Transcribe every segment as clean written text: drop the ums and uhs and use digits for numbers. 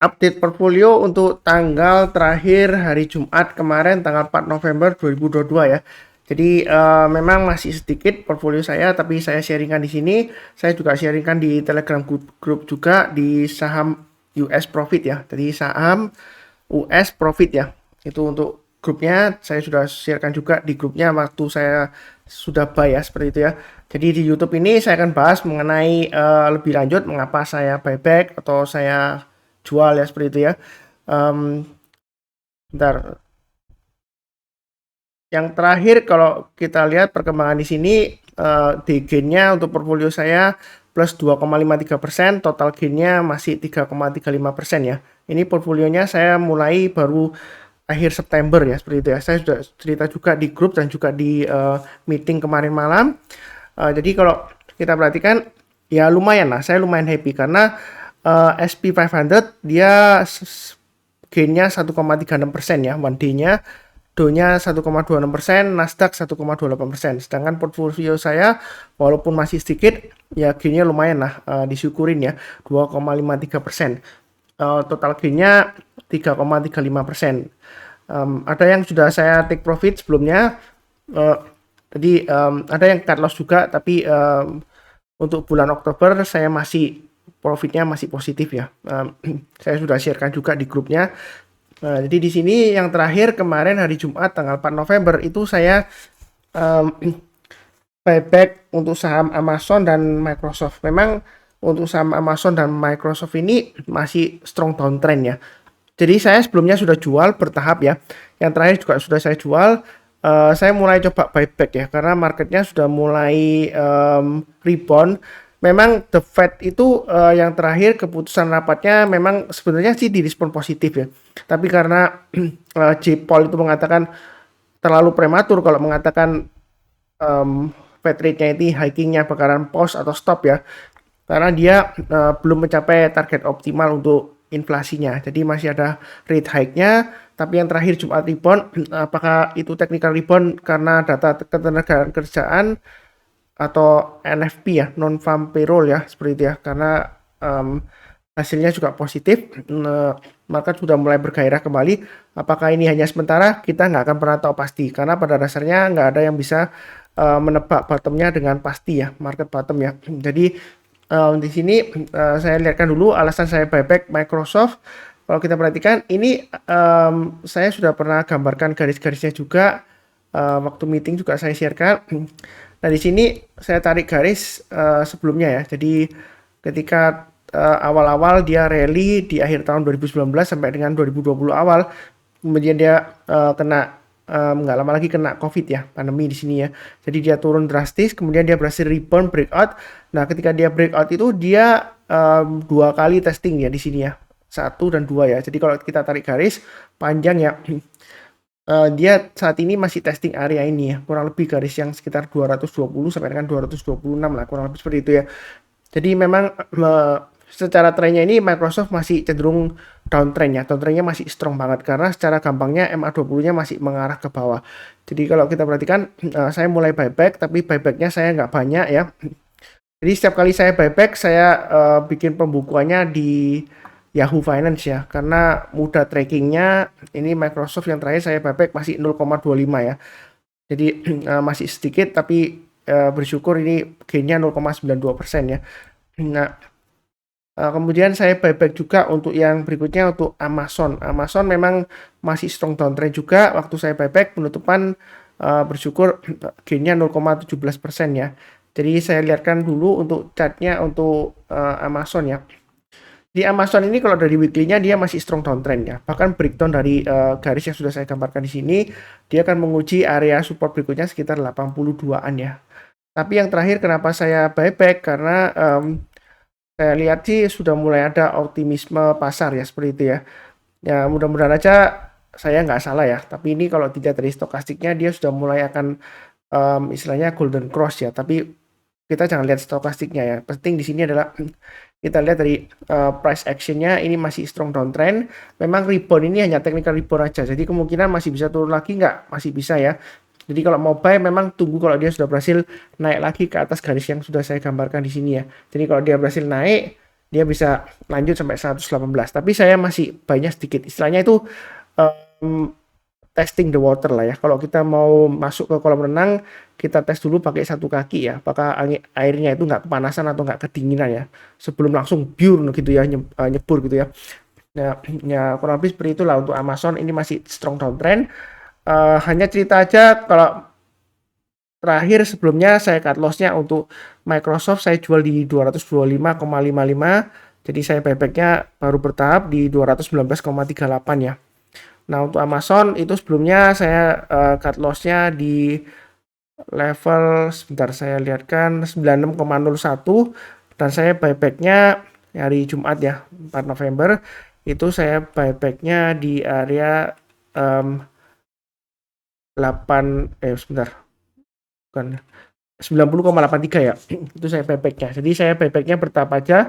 Update portfolio untuk tanggal terakhir hari Jumat kemarin tanggal 4 November 2022 ya. Jadi memang masih sedikit portfolio saya, tapi saya sharingkan di sini. Saya juga sharingkan di Telegram group juga di saham US Profit ya. Jadi saham US Profit ya. Itu untuk grupnya saya sudah sharekan juga di grupnya waktu saya sudah buy ya, seperti itu ya. Jadi di YouTube ini saya akan bahas mengenai lebih lanjut mengapa saya buyback atau saya jual ya, seperti itu ya. Bentar. Yang terakhir kalau kita lihat perkembangan di sini di gainnya untuk portfolio saya plus 2,53%, total gainnya masih 3,35% ya. Ini portfolionya saya mulai baru akhir September ya, seperti itu ya. Saya sudah cerita juga di grup dan juga di meeting kemarin malam. Jadi kalau kita perhatikan ya lumayan lah, saya lumayan happy karena SP500 dia gainnya 1,36% ya, one day-nya. Do-nya 1,26%, Nasdaq 1,28%. Sedangkan portfolio saya walaupun masih sedikit, ya gainnya lumayan lah, disyukurin ya, 2,53%. Total gainnya 3,35%. Ada yang sudah saya take profit sebelumnya, jadi ada yang cut loss juga, tapi untuk bulan Oktober saya masih profitnya masih positif ya. Saya sudah sharekan juga di grupnya. Nah, jadi di sini yang terakhir kemarin hari Jumat tanggal 4 November itu saya buyback untuk saham Amazon dan Microsoft. Memang untuk saham Amazon dan Microsoft ini masih strong downtrend ya. Jadi saya sebelumnya sudah jual bertahap ya. Yang terakhir juga sudah saya jual. Saya mulai coba buyback ya karena marketnya sudah mulai rebound. Memang The Fed itu yang terakhir keputusan rapatnya memang sebenarnya sih direspon positif ya. Tapi karena J. Paul itu mengatakan terlalu prematur kalau mengatakan Fed rate-nya itu hikingnya bakalan pause atau stop ya. Karena dia belum mencapai target optimal untuk inflasinya. Jadi masih ada rate hike-nya. Tapi yang terakhir Jumat rebound, apakah itu technical rebound karena data ketenagaan kerjaan atau NFP ya, non farm payroll ya, seperti itu ya, karena hasilnya juga positif, market sudah mulai bergairah kembali. Apakah ini hanya sementara, kita nggak akan pernah tahu pasti, karena pada dasarnya nggak ada yang bisa menebak bottomnya dengan pasti ya, market bottom ya. Jadi di sini saya lihatkan dulu alasan saya buyback Microsoft. Kalau kita perhatikan ini saya sudah pernah gambarkan garis-garisnya juga, waktu meeting juga saya sharekan. Nah, di sini saya tarik garis sebelumnya ya. Jadi ketika awal-awal dia rally di akhir tahun 2019 sampai dengan 2020 awal, kemudian dia kena nggak lama lagi kena COVID ya, pandemi di sini ya. Jadi dia turun drastis, kemudian dia berhasil rebound breakout. Nah, ketika dia breakout itu dia dua kali testing ya di sini ya. 1 dan 2 ya. Jadi kalau kita tarik garis panjang ya, dia saat ini masih testing area ini ya, kurang lebih garis yang sekitar 220 sampai dengan 226 lah, kurang lebih seperti itu ya. Jadi memang secara trennya ini Microsoft masih cenderung downtrend ya, downtrendnya masih strong banget karena secara gampangnya MA20-nya masih mengarah ke bawah. Jadi kalau kita perhatikan saya mulai buyback, tapi buybacknya saya nggak banyak ya. Jadi setiap kali saya buyback saya bikin pembukuannya di Yahoo Finance ya, karena mudah trackingnya. Ini Microsoft yang terakhir saya buyback masih 0,25 ya, jadi masih sedikit tapi bersyukur ini gainnya 0,92% ya. Nah, kemudian saya buyback juga untuk yang berikutnya untuk Amazon. Amazon memang masih strong downtrend juga. Waktu saya buyback penutupan bersyukur gainnya 0,17% ya. Jadi saya lihatkan dulu untuk chartnya untuk Amazon ya. Di Amazon ini kalau dari weekly-nya dia masih strong downtrend ya. Bahkan breakdown dari garis yang sudah saya gambarkan di sini, dia akan menguji area support berikutnya sekitar 82-an ya. Tapi yang terakhir kenapa saya buyback karena saya lihat sih sudah mulai ada optimisme pasar ya, seperti itu ya. Ya mudah-mudahan aja saya nggak salah ya. Tapi ini kalau tidak dari stokastiknya dia sudah mulai akan istilahnya golden cross ya. Tapi kita jangan lihat stokastiknya ya. Penting di sini adalah kita lihat dari price actionnya ini masih strong downtrend. Memang rebound ini hanya technical rebound aja. Jadi kemungkinan masih bisa turun lagi nggak? Masih bisa ya. Jadi kalau mau buy memang tunggu kalau dia sudah berhasil naik lagi ke atas garis yang sudah saya gambarkan di sini ya. Jadi kalau dia berhasil naik dia bisa lanjut sampai 118. Tapi saya masih banyak sedikit. Istilahnya itu testing the water lah ya. Kalau kita mau masuk ke kolam renang, kita tes dulu pakai satu kaki ya. Apakah airnya itu nggak kepanasan atau nggak kedinginan ya. Sebelum langsung biur gitu ya, nyebur gitu ya. Ya kurang lebih seperti itulah untuk Amazon. Ini masih strong downtrend. Hanya cerita aja kalau terakhir sebelumnya saya cut lossnya untuk Microsoft saya jual di 225,55. Jadi saya buybacknya baru bertahap di 219,38 ya. Nah untuk Amazon itu sebelumnya saya cut lossnya di level, sebentar saya lihatkan, 96,01, dan saya buybacknya hari Jumat ya 4 November itu saya buybacknya di area 90,83 ya. Itu saya buybacknya. Jadi saya buybacknya bertahap aja,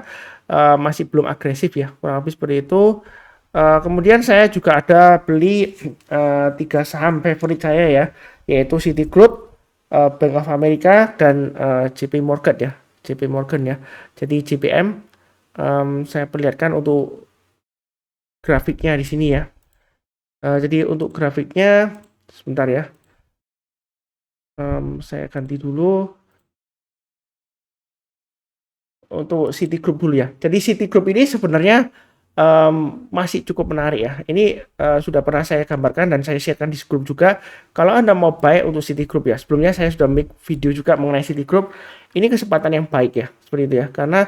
masih belum agresif ya, kurang lebih seperti itu. Kemudian saya juga ada beli 3 saham favorit saya ya, yaitu Citigroup, Bank of America, dan JP Morgan ya. JP Morgan ya. Jadi JPM, saya perlihatkan untuk grafiknya di sini ya. Jadi untuk grafiknya sebentar ya. Saya ganti dulu untuk Citigroup dulu ya. Jadi Citigroup ini sebenarnya masih cukup menarik ya. Ini sudah pernah saya gambarkan dan saya sharekan di grup juga. Kalau Anda mau buy untuk Citigroup ya, sebelumnya saya sudah make video juga mengenai Citigroup. Ini kesempatan yang baik ya, seperti itu ya. Karena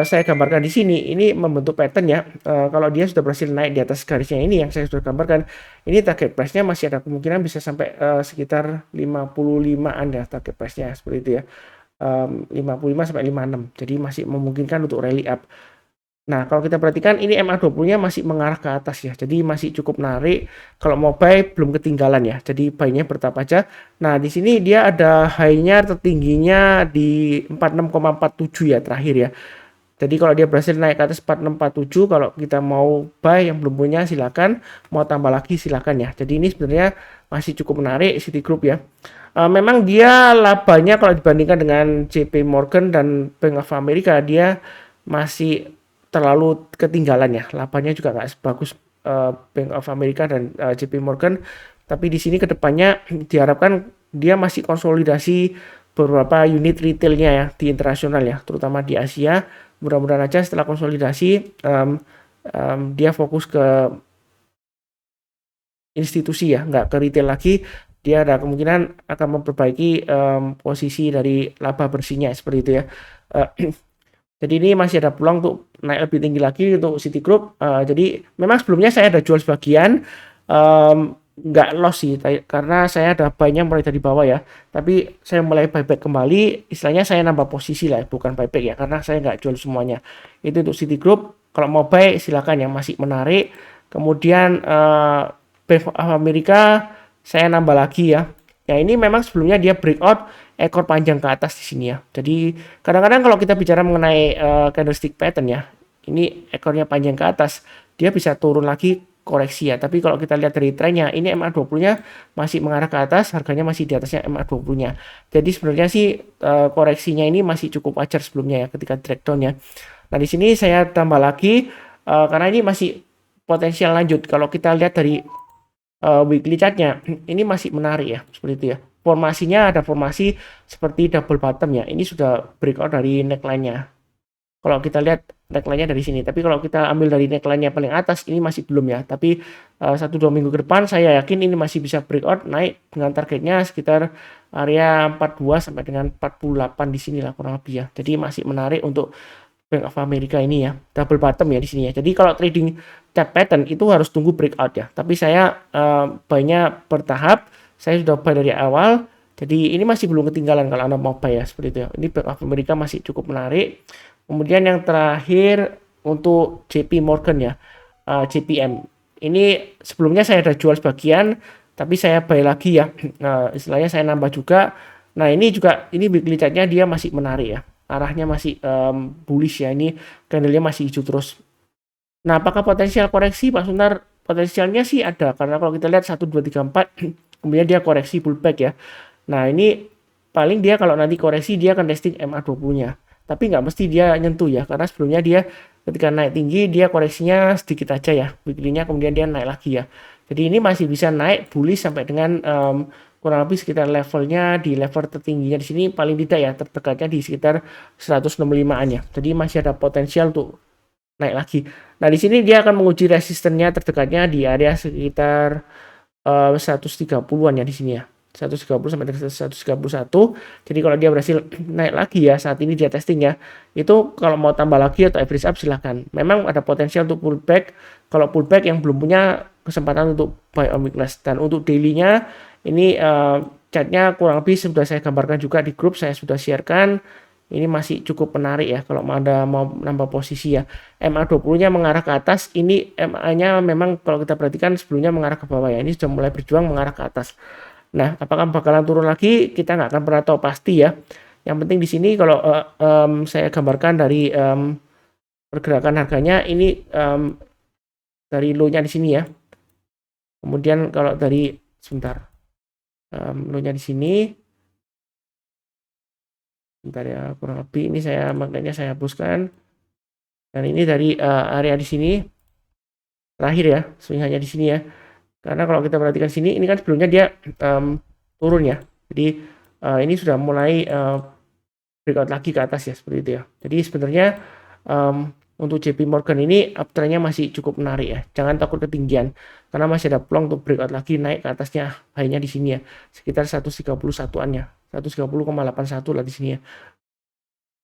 saya gambarkan di sini, ini membentuk pattern ya. Kalau dia sudah berhasil naik di atas garisnya ini yang saya sudah gambarkan, ini target price-nya masih ada kemungkinan bisa sampai sekitar 55-an ya target price-nya, seperti itu ya. 55 sampai 56. Jadi masih memungkinkan untuk rally up. Nah, kalau kita perhatikan ini MA20-nya masih mengarah ke atas ya. Jadi masih cukup menarik. Kalau mau buy belum ketinggalan ya. Jadi buy-nya bertahap aja. Nah, di sini dia ada high-nya tertingginya di 46,47 ya terakhir ya. Jadi kalau dia berhasil naik ke atas 4647, kalau kita mau buy yang belum punya silakan, mau tambah lagi silakan ya. Jadi ini sebenarnya masih cukup menarik Citigroup ya. Memang dia labanya kalau dibandingkan dengan JP Morgan dan Bank of America dia masih terlalu ketinggalan ya. Labanya juga nggak sebagus Bank of America dan JP Morgan. Tapi di sini kedepannya diharapkan dia masih konsolidasi beberapa unit retailnya ya di internasional ya, terutama di Asia. Mudah-mudahan aja setelah konsolidasi dia fokus ke institusi ya, nggak ke retail lagi. Dia ada kemungkinan akan memperbaiki posisi dari laba bersihnya seperti itu ya. Jadi ini masih ada peluang untuk naik lebih tinggi lagi untuk Citigroup. Jadi memang sebelumnya saya ada jual sebagian, nggak loss sih, karena saya ada buy-nya mulai dari bawah ya. Tapi saya mulai buyback kembali, istilahnya saya nambah posisi lah, bukan buyback ya, karena saya nggak jual semuanya. Itu untuk Citigroup. Kalau mau buy silakan ya, masih menarik. Kemudian Bank of America saya nambah lagi ya. Ya ini memang sebelumnya dia breakout ekor panjang ke atas di sini ya. Jadi kadang-kadang kalau kita bicara mengenai candlestick pattern ya, ini ekornya panjang ke atas, dia bisa turun lagi koreksi ya. Tapi kalau kita lihat dari trennya, ini MA20-nya masih mengarah ke atas, harganya masih di atasnya MA20-nya. Jadi sebenarnya sih koreksinya ini masih cukup wajar sebelumnya ya ketika breakdown ya. Nah di sini saya tambah lagi karena ini masih potensial lanjut. Kalau kita lihat dari weekly chartnya ini masih menarik ya, seperti itu ya. Formasinya ada formasi seperti double bottom ya. Ini sudah breakout dari neckline-nya. Kalau kita lihat neckline-nya dari sini. Tapi kalau kita ambil dari neckline-nya paling atas ini masih belum ya. Tapi 1-2 minggu ke depan saya yakin ini masih bisa breakout naik dengan targetnya sekitar area 42 sampai dengan 48 di sini lah kurang lebih ya. Jadi masih menarik untuk Bank of America ini ya, double bottom ya di sini ya. Jadi kalau trading chart pattern itu harus tunggu breakout ya. Tapi saya buy-nya bertahap, saya sudah buy dari awal. Jadi ini masih belum ketinggalan kalau Anda mau buy ya, seperti itu ya. Ini Bank of America masih cukup menarik. Kemudian yang terakhir untuk JP Morgan ya, JPM. Ini sebelumnya saya ada jual sebagian, tapi saya buy lagi ya. Nah, istilahnya saya nambah juga. Nah, ini juga ini weekly chart-nya dia masih menarik ya. Arahnya masih bullish ya, ini candle-nya masih hijau terus. Nah, apakah potensial koreksi Pak Suntar? Potensialnya sih ada, karena kalau kita lihat 1, 2, 3, 4 kemudian dia koreksi pullback ya. Nah, ini paling dia kalau nanti koreksi dia akan testing MA20-nya. Tapi nggak mesti dia nyentuh ya, karena sebelumnya dia ketika naik tinggi dia koreksinya sedikit aja ya, weekly-nya kemudian dia naik lagi ya. Jadi ini masih bisa naik bullish sampai dengan kurang lebih sekitar levelnya di level tertingginya di sini paling tidak ya terdekatnya di sekitar 165-an ya. Jadi masih ada potensial untuk naik lagi. Nah, di sini dia akan menguji resistennya terdekatnya di area sekitar 130-an ya di sini ya. 130 sampai 131. Jadi kalau dia berhasil naik lagi ya, saat ini dia testing ya. Itu kalau mau tambah lagi atau average up silahkan. Memang ada potensial untuk pullback. Kalau pullback yang belum punya kesempatan untuk buy on weakness. Dan untuk daily-nya ini chartnya kurang lebih sudah saya gambarkan juga di grup, saya sudah sharekan. Ini masih cukup menarik ya kalau ada mau nambah posisi ya. MA20-nya mengarah ke atas, ini MA-nya memang kalau kita perhatikan sebelumnya mengarah ke bawah ya. Ini sudah mulai berjuang mengarah ke atas. Nah, apakah bakalan turun lagi? Kita nggak akan pernah tahu pasti ya. Yang penting di sini kalau saya gambarkan dari pergerakan harganya ini dari low-nya di sini ya. Kemudian kalau dari sebentar, low-nya di sini. Bentar ya, kurang lebih ini saya maknanya saya hapuskan. Dan ini dari area di sini terakhir ya, swing hanya di sini ya. Karena kalau kita perhatikan sini, ini kan sebelumnya dia turun ya. Jadi ini sudah mulai breakout lagi ke atas ya, seperti itu ya. Jadi sebenarnya untuk JP Morgan ini uptrendnya masih cukup menarik ya. Jangan takut ketinggian, karena masih ada peluang untuk breakout lagi naik ke atasnya, high-nya di sini ya, sekitar 131-an ya. 130,81 lah di sini ya.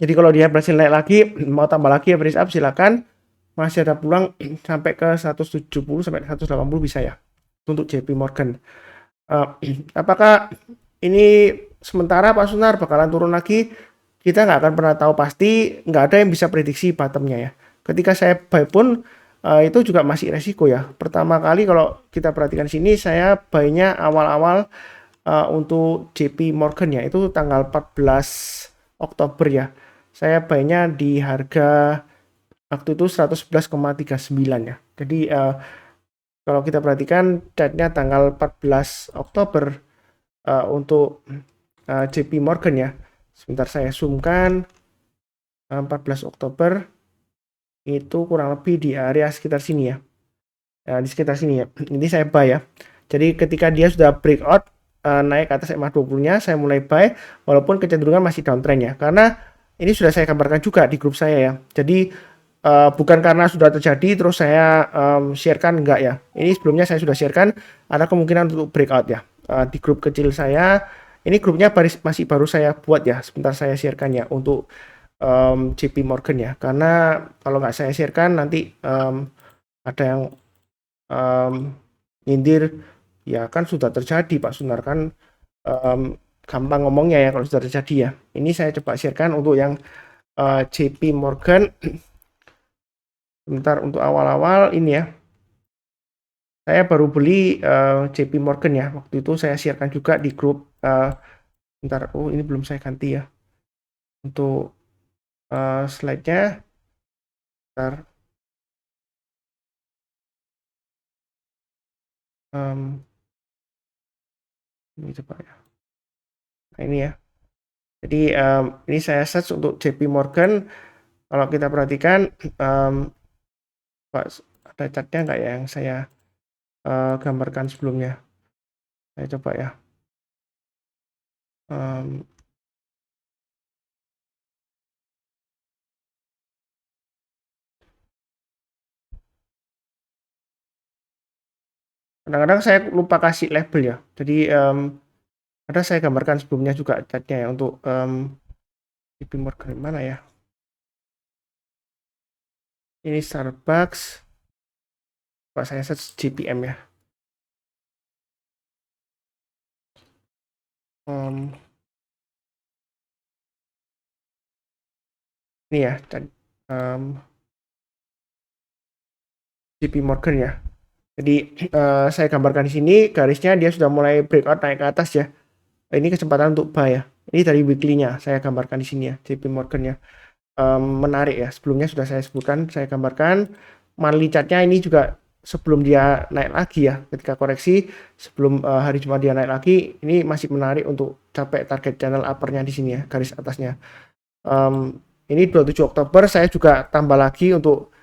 Jadi kalau dia berhasil naik lagi, mau tambah lagi average up silakan. Masih ada peluang sampai ke 170 sampai 180 bisa ya untuk JP Morgan. Apakah ini sementara Pak Sunar bakalan turun lagi? Kita nggak akan pernah tahu pasti, nggak ada yang bisa prediksi bottomnya ya. Ketika saya buy pun itu juga masih resiko ya. Pertama kali kalau kita perhatikan sini, saya buy-nya awal-awal untuk JP Morgan ya, itu tanggal 14 Oktober ya. Saya buy-nya di harga waktu itu 111,39 ya. Jadi kalau kita perhatikan chartnya tanggal 14 Oktober untuk JP Morgan ya. Sebentar saya zoomkan. 14 Oktober itu kurang lebih di area sekitar sini ya. Di sekitar sini ya. Ini saya buy ya. Jadi ketika dia sudah breakout naik ke atas MA20-nya, saya mulai buy walaupun kecenderungan masih downtrend ya. Karena ini sudah saya gambarkan juga di grup saya ya. Jadi bukan karena sudah terjadi terus saya sharekan, enggak ya. Ini sebelumnya saya sudah sharekan ada kemungkinan untuk breakout ya. Di grup kecil saya, ini grupnya masih baru saya buat ya. Sebentar saya sharekan ya untuk JP Morgan ya. Karena kalau nggak saya sharekan nanti ada yang nyindir. Ya kan sudah terjadi Pak Sunar kan gampang ngomongnya ya kalau sudah terjadi ya. Ini saya coba sharekan untuk yang JP Morgan. Bentar untuk awal-awal ini ya. Saya baru beli JP Morgan ya. Waktu itu saya sharekan juga di grup. Bentar, oh ini belum saya ganti ya. Untuk slide-nya. Bentar. Ini coba ya. Nah ini ya. Jadi ini saya search untuk JP Morgan. Kalau kita perhatikan, ada chartnya nggak ya yang saya gambarkan sebelumnya? Saya coba ya. Kadang-kadang saya lupa kasih label ya. Jadi ada saya gambarkan sebelumnya juga chartnya ya untuk JP Morgan mana ya? Ini Starbucks. Pak saya search JPM ya. Ini ya, JP Morgan ya. Jadi saya gambarkan di sini garisnya dia sudah mulai breakout naik ke atas ya. Ini kesempatan untuk buy ya. Ini dari weekly-nya saya gambarkan di sini ya, JP Morgan ya. Menarik ya. Sebelumnya sudah saya sebutkan, saya gambarkan monthly chart-nya ini juga sebelum dia naik lagi ya, ketika koreksi sebelum hari Jumat dia naik lagi, ini masih menarik untuk capai target channel upper-nya di sini ya, garis atasnya. ini 27 Oktober saya juga tambah lagi untuk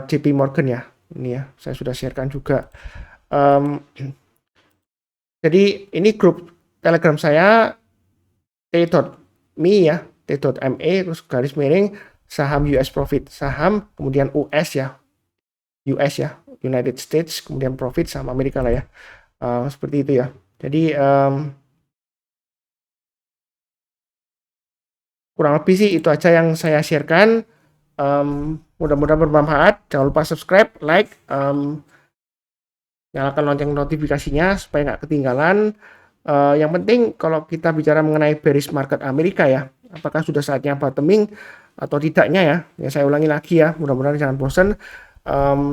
JP Morgan ya. Ini ya, saya sudah sharekan juga. Jadi ini grup Telegram saya t.me ya, t.me terus garis miring saham US profit, saham kemudian US ya, United States, kemudian profit saham Amerika lah ya. Seperti itu ya. Jadi kurang lebih sih itu aja yang saya sharekan. Mudah-mudahan bermanfaat. Jangan lupa subscribe, like, nyalakan lonceng notifikasinya supaya nggak ketinggalan. Yang penting kalau kita bicara mengenai bearish market Amerika ya, apakah sudah saatnya bottoming atau tidaknya ya. Ya saya ulangi lagi ya, mudah-mudahan jangan bosan.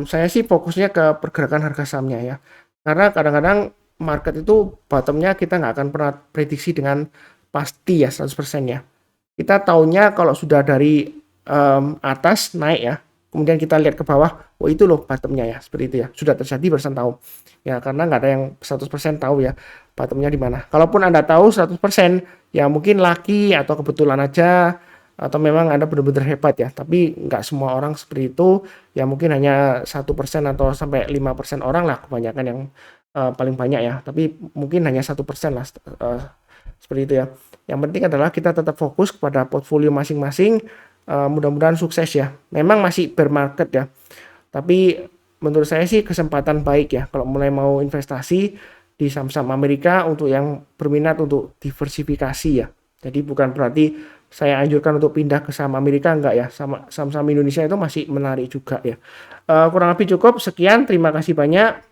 Saya sih fokusnya ke pergerakan harga sahamnya ya. Karena kadang-kadang market itu bottomnya kita nggak akan pernah prediksi dengan pasti ya 100% ya. Kita taunya kalau sudah dari atas naik ya, kemudian kita lihat ke bawah, oh itu loh bottomnya ya, seperti itu ya, sudah terjadi barusan tahu ya, karena nggak ada yang 100% tahu ya bottomnya di mana. Kalaupun Anda tahu 100% ya mungkin laki atau kebetulan aja, atau memang Anda benar-benar hebat ya, tapi nggak semua orang seperti itu ya, mungkin hanya 1% atau sampai 5% orang lah kebanyakan yang paling banyak ya, tapi mungkin hanya 1% lah seperti itu ya. Yang penting adalah kita tetap fokus kepada portfolio masing-masing. Mudah-mudahan sukses ya. Memang masih bear market ya, tapi menurut saya sih kesempatan baik ya kalau mulai mau investasi di saham-saham Amerika untuk yang berminat untuk diversifikasi ya. Jadi bukan berarti saya anjurkan untuk pindah ke saham Amerika, enggak ya. Sama saham-saham Indonesia itu masih menarik juga ya. Kurang lebih cukup sekian, terima kasih banyak.